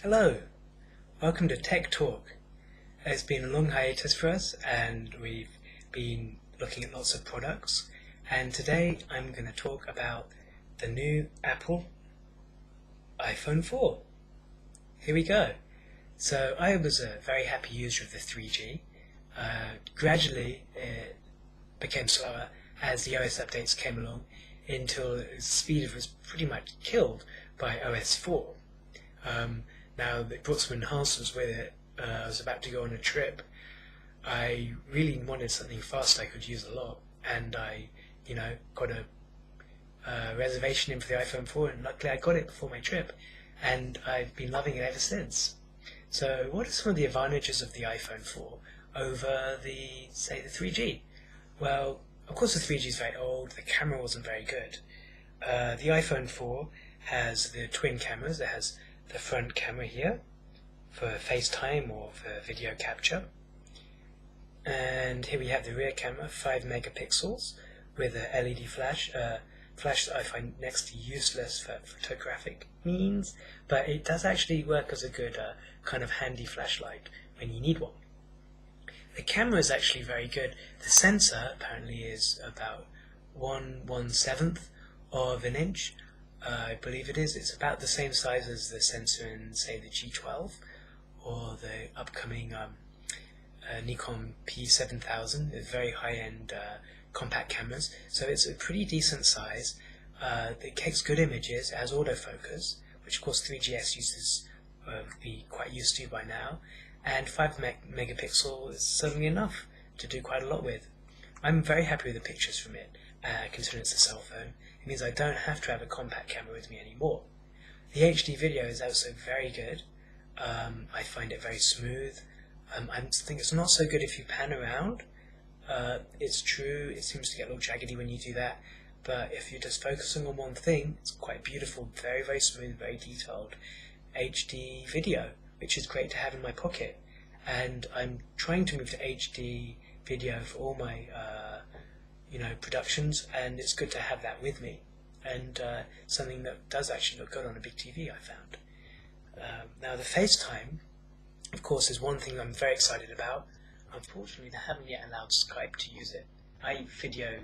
Hello, welcome to Tech Talk. It's been a long hiatus for us and we've been looking at lots of products, and today I'm going to talk about the new Apple iPhone 4. Here we go. So I was a very happy user of the 3G. Gradually it became slower as the OS updates came along until its speed was pretty much killed by OS 4. Now they brought some enhancements with it. I was about to go on a trip. I really wanted something fast I could use a lot, and I, got a reservation in for the iPhone 4, and luckily I got it before my trip, and I've been loving it ever since. So, what are some of the advantages of the iPhone 4 over the 3G? Well, of course the 3G is very old. The camera wasn't very good. The iPhone 4 has the twin cameras. It has the front camera here for FaceTime or for video capture, and here we have the rear camera, 5 megapixels with a LED flash, flash that I find next to useless for photographic means, but it does actually work as a good kind of handy flashlight when you need one. The camera is actually very good. The sensor apparently is about 1/7 of an inch. I believe it is. It's about the same size as the sensor in, say, the G12 or the upcoming Nikon P7000. It's very high-end compact cameras, so it's a pretty decent size. It takes good images. It has autofocus, which of course 3GS users will be quite used to by now, and 5 megapixel is certainly enough to do quite a lot with. I'm very happy with the pictures from it, considering it's a cell phone. It means I don't have to have a compact camera with me anymore. The HD video is also very good. I find it very smooth. I think it's not so good if you pan around. It's true, it seems to get a little jaggedy when you do that, but if you're just focusing on one thing, it's quite beautiful, very, very smooth, very detailed HD video, which is great to have in my pocket. And I'm trying to move to HD video for all my productions, and it's good to have that with me, and something that does actually look good on a big TV, I found. Now the FaceTime, of course, is one thing I'm very excited about. Unfortunately, they haven't yet allowed Skype to use it. I video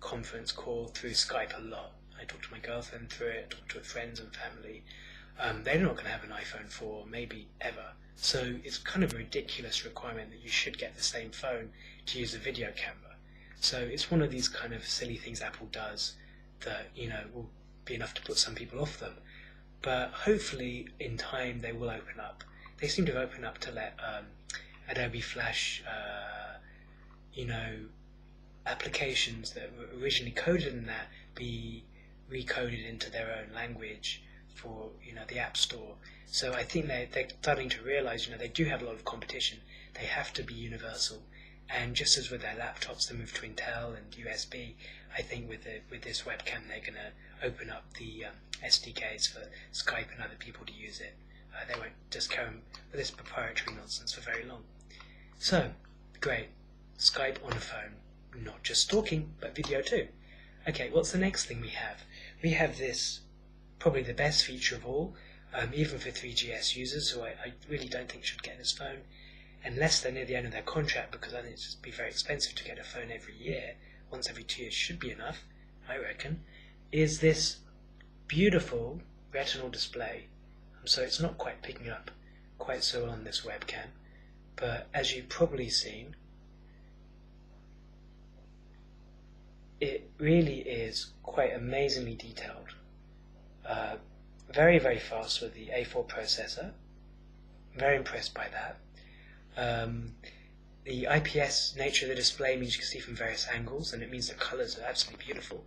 conference call through Skype a lot. I talk to my girlfriend through it, talk to friends and family. They're not going to have an iPhone 4, maybe ever. So it's kind of a ridiculous requirement that you should get the same phone to use a video camera. So it's one of these kind of silly things Apple does that, will be enough to put some people off them. But hopefully in time they will open up. They seem to have opened up to let Adobe Flash, applications that were originally coded in that be recoded into their own language for, the App Store. So I think they're starting to realize, they do have a lot of competition. They have to be universal. And just as with their laptops, they move to Intel and USB, I think with this webcam, they're going to open up the SDKs for Skype and other people to use it. They won't just carry on with this proprietary nonsense for very long. So, great. Skype on a phone. Not just talking, but video too. Okay, what's the next thing we have? We have this, probably the best feature of all, even for 3GS users, who I really don't think should get this phone, unless they're near the end of their contract, because I think it's be very expensive to get a phone every year. Once every 2 years should be enough, I reckon, is this beautiful retinal display. So it's not quite picking up quite so well on this webcam, but as you've probably seen, it really is quite amazingly detailed. Very, very fast with the A4 processor. Very impressed by that. The IPS nature of the display means you can see from various angles, and it means the colours are absolutely beautiful.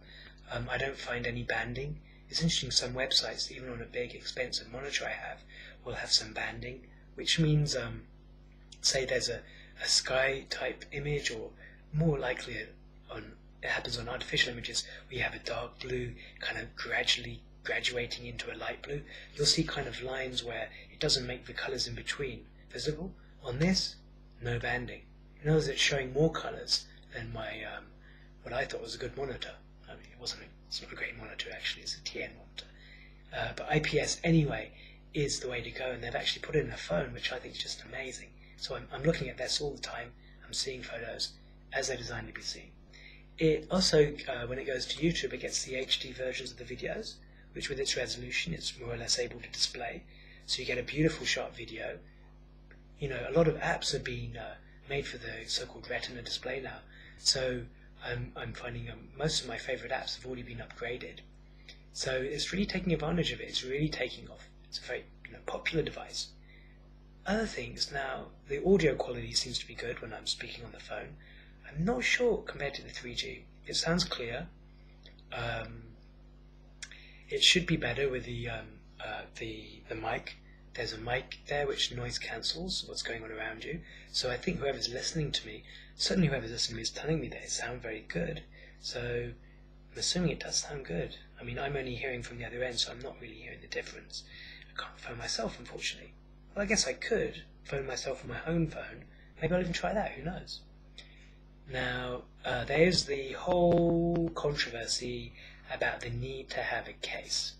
I don't find any banding. It's interesting, some websites, even on a big expensive monitor I have, will have some banding, which means, say there's a sky type image, or more likely it happens on artificial images, where you have a dark blue kind of gradually graduating into a light blue. You'll see kind of lines where it doesn't make the colours in between visible. On this, no banding. In other words, it's showing more colours than my what I thought was a good monitor. I mean, it's not a great monitor actually, it's a TN monitor. But IPS anyway is the way to go, and they've actually put it in a phone, which I think is just amazing. So I'm looking at this all the time. I'm seeing photos as they're designed to be seen. It also, when it goes to YouTube, it gets the HD versions of the videos, which with its resolution it's more or less able to display. So you get a beautiful sharp video. You know, a lot of apps have been made for the so-called Retina display now. So I'm finding most of my favorite apps have already been upgraded. So it's really taking advantage of it. It's really taking off. It's a very popular device. Other things, now the audio quality seems to be good when I'm speaking on the phone. I'm not sure compared to the 3G. It sounds clear. It should be better with the mic. There's a mic there which noise cancels what's going on around you. So I think whoever's listening to me, certainly whoever's listening to me is telling me that it sounds very good. So I'm assuming it does sound good. I mean, I'm only hearing from the other end, so I'm not really hearing the difference. I can't phone myself, unfortunately. Well, I guess I could phone myself on my home phone. Maybe I'll even try that, who knows? Now, there's the whole controversy about the need to have a case.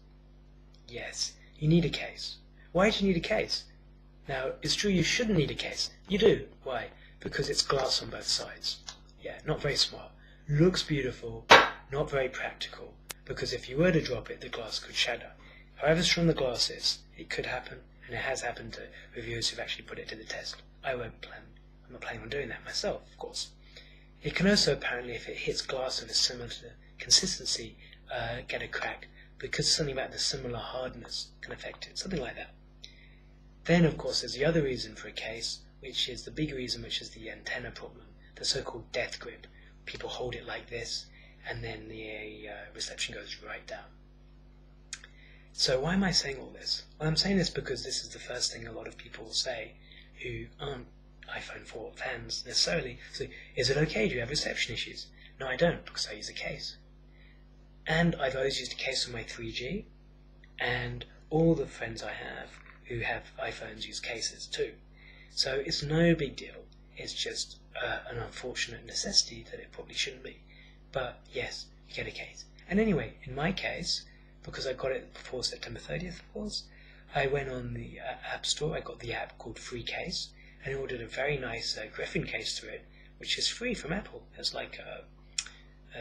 Yes, you need a case. Why do you need a case? Now, it's true you shouldn't need a case. You do. Why? Because it's glass on both sides. Yeah, not very smart. Looks beautiful, not very practical. Because if you were to drop it, the glass could shatter. However strong the glass is, it could happen, and it has happened to reviewers who've actually put it to the test. I'm not planning on doing that myself, of course. It can also, apparently, if it hits glass of a similar consistency, get a crack, because something about the similar hardness can affect it, something like that. Then, of course, there's the other reason for a case, which is the big reason, which is the antenna problem, the so-called death grip. People hold it like this, and then the reception goes right down. So why am I saying all this? Well, I'm saying this because this is the first thing a lot of people say who aren't iPhone 4 fans necessarily. So, is it okay? Do you have reception issues? No, I don't, because I use a case. And I've always used a case on my 3G, and all the friends I have who have iPhones use cases too. So it's no big deal. It's just an unfortunate necessity that it probably shouldn't be. But yes, you get a case. And anyway, in my case, because I got it before September 30th, of course, I went on the App Store. I got the app called Free Case, and ordered a very nice Griffin case to it, which is free from Apple. It's like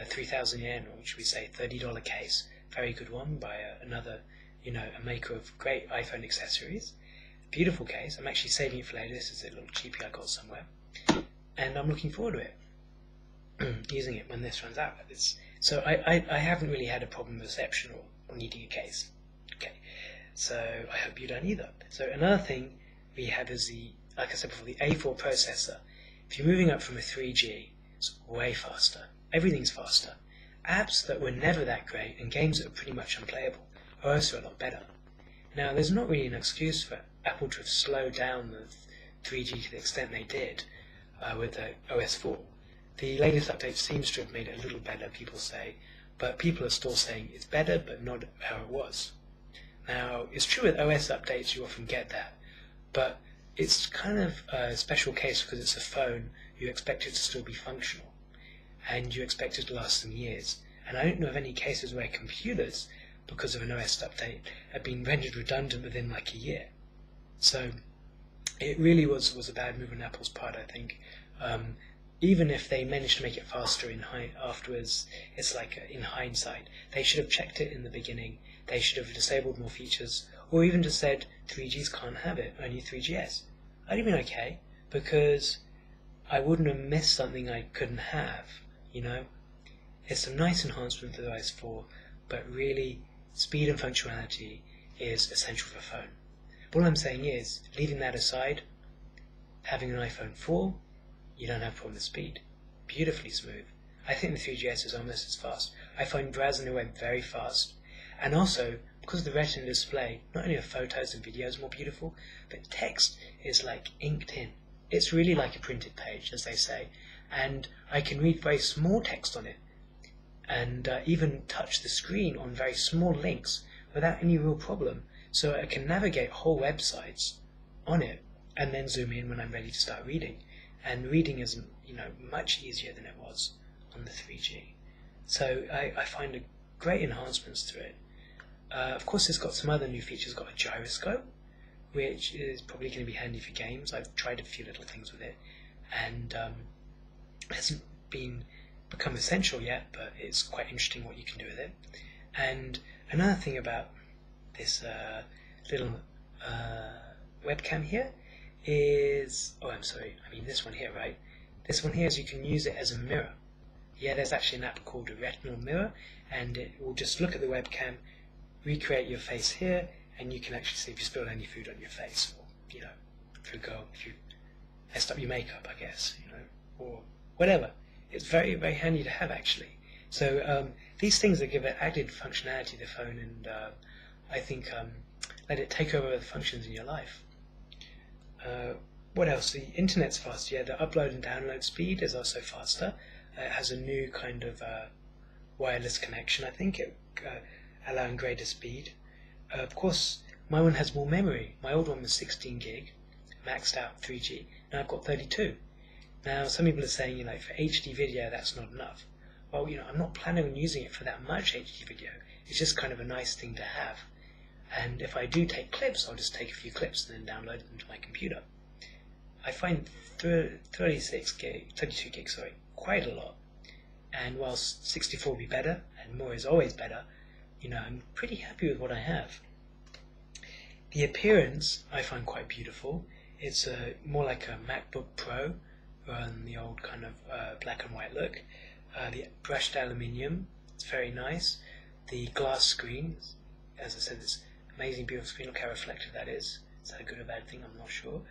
3,000 yen, or which we say $30 case. Very good one by another, a maker of great iPhone accessories. Beautiful case. I'm actually saving it for later. This is a little cheapie I got somewhere, and I'm looking forward to it, using it when this runs out. So I haven't really had a problem with reception or needing a case. Okay, so I hope you don't either. So another thing we have is like I said before, the A4 processor. If you're moving up from a 3G, it's way faster. Everything's faster. Apps that were never that great and games that are pretty much unplayable are also a lot better. Now, there's not really an excuse for Apple to have slowed down the 3G to the extent they did with the OS 4. The latest update seems to have made it a little better, people say, but people are still saying it's better, but not how it was. Now, it's true with OS updates you often get that, but it's kind of a special case because it's a phone. You expect it to still be functional, and you expect it to last some years. And I don't know of any cases where computers, because of an OS update, have been rendered redundant within like a year. So it really was a bad move on Apple's part, I think. Even if they managed to make it faster afterwards, it's like in hindsight. They should have checked it in the beginning. They should have disabled more features, or even just said 3Gs can't have it, only 3GS. I'd have been okay, because I wouldn't have missed something I couldn't have, There's some nice enhancement to the OS 4, but really, speed and functionality is essential for a phone. All I'm saying is, leaving that aside, having an iPhone 4, you don't have a problem with speed. Beautifully smooth. I think the 3GS is almost as fast. I find browsing the web very fast. And also, because of the Retina display, not only are photos and videos more beautiful, but text is like inked in. It's really like a printed page, as they say. And I can read very small text on it, and even touch the screen on very small links without any real problem. So I can navigate whole websites on it, and then zoom in when I'm ready to start reading. And reading is, much easier than it was on the 3G. So I find great enhancements to it. Of course, it's got some other new features. It's got a gyroscope, which is probably going to be handy for games. I've tried a few little things with it, and it hasn't become essential yet, but it's quite interesting what you can do with it. And another thing about this little webcam here is, oh, I'm sorry, I mean this one here, right? This one here is you can use it as a mirror. Yeah, there's actually an app called a retinal mirror, and it will just look at the webcam, recreate your face here, and you can actually see if you spilled any food on your face, or if you messed up your makeup, I guess, or whatever. It's very, very handy to have, actually. So these things that give it added functionality to the phone, and I think let it take over the functions in your life. What else? The internet's faster. Yeah, the upload and download speed is also faster. It has a new kind of wireless connection, I think, allowing greater speed. Of course, my one has more memory. My old one was 16 gig, maxed out 3G. Now I've got 32. Now some people are saying, for HD video that's not enough. Well, I'm not planning on using it for that much HD video. It's just kind of a nice thing to have. And if I do take clips, I'll just take a few clips and then download them to my computer. I find 32 gigs, quite a lot. And whilst 64 will be better, and more is always better, I'm pretty happy with what I have. The appearance I find quite beautiful. It's more like a MacBook Pro rather than the old kind of black and white look. The brushed aluminium, it's very nice. The glass screen, as I said, it's amazing, beautiful screen. Look how reflective that is. Is that a good or bad thing? I'm not sure.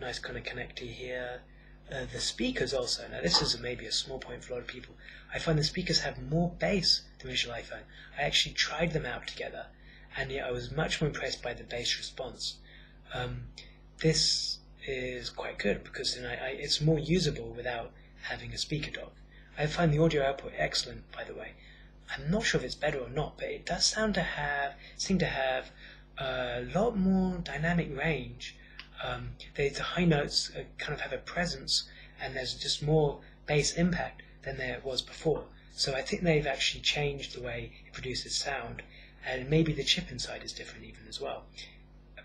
Nice kind of connector here. The speakers also. Now this is maybe a small point for a lot of people. I find the speakers have more bass than Visual iPhone. I actually tried them out together, and I was much more impressed by the bass response. This is quite good because it's more usable without having a speaker dock. I find the audio output excellent, by the way. I'm not sure if it's better or not, but it does seem to have a lot more dynamic range. The high notes kind of have a presence, and there's just more bass impact than there was before. So I think they've actually changed the way it produces sound, and maybe the chip inside is different even as well.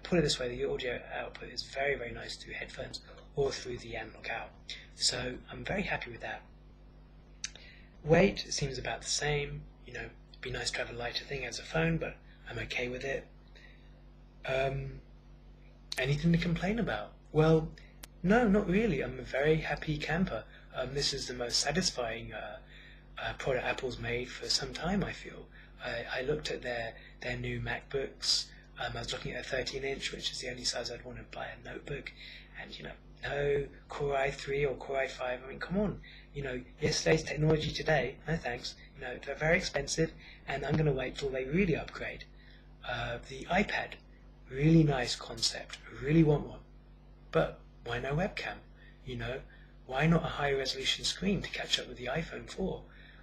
Put it this way, the audio output is very, very nice through headphones or through the analog out. So I'm very happy with that. Weight seems about the same. It'd be nice to have a lighter thing as a phone, but I'm okay with it. Anything to complain about? Well, no, not really. I'm a very happy camper. This is the most satisfying product Apple's made for some time, I feel. I looked at their new MacBooks. I was looking at a 13-inch, which is the only size I'd want to buy a notebook. And, no Core i3 or Core i5. I mean, come on. Yesterday's technology today, no thanks. They're very expensive, and I'm going to wait till they really upgrade. The iPad, really nice concept. I really want one. But why no webcam? Why not a high resolution screen to catch up with the iPhone 4?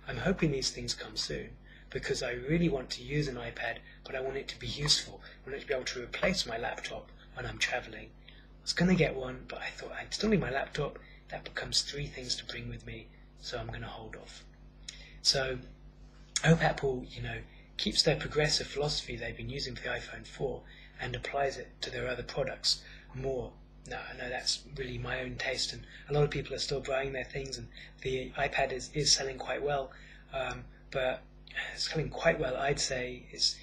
I'm hoping these things come soon, because I really want to use an iPad, but I want it to be useful. I want it to be able to replace my laptop when I'm traveling. I was going to get one, but I thought I'd still need my laptop. That becomes 3 things to bring with me, so I'm going to hold off. So I hope Apple, keeps their progressive philosophy they've been using for the iPhone 4 and applies it to their other products more. No, I know that's really my own taste, and a lot of people are still buying their things, and the iPad is selling quite well, but selling quite well, I'd say. It's,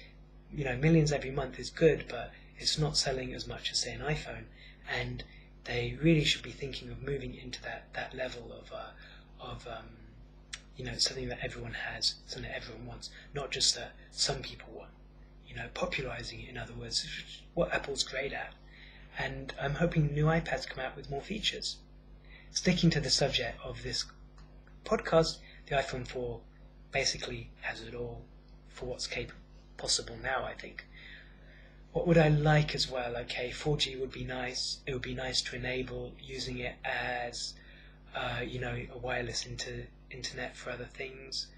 millions every month is good, but it's not selling as much as, say, an iPhone, and they really should be thinking of moving into that level of something that everyone has, something that everyone wants, not just that some people want. Popularizing it, in other words, what Apple's great at. And I'm hoping new iPads come out with more features. Sticking to the subject of this podcast, the iPhone 4 basically has it all for what's possible now, I think. What would I like as well? Okay, 4G would be nice. It would be nice to enable using it as, a wireless internet for other things.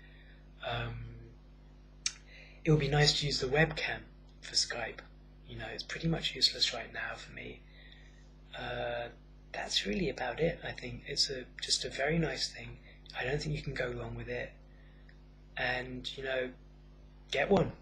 It would be nice to use the webcam for Skype. It's pretty much useless right now for me. That's really about it, I think. It's just a very nice thing. I don't think you can go wrong with it. And, get one.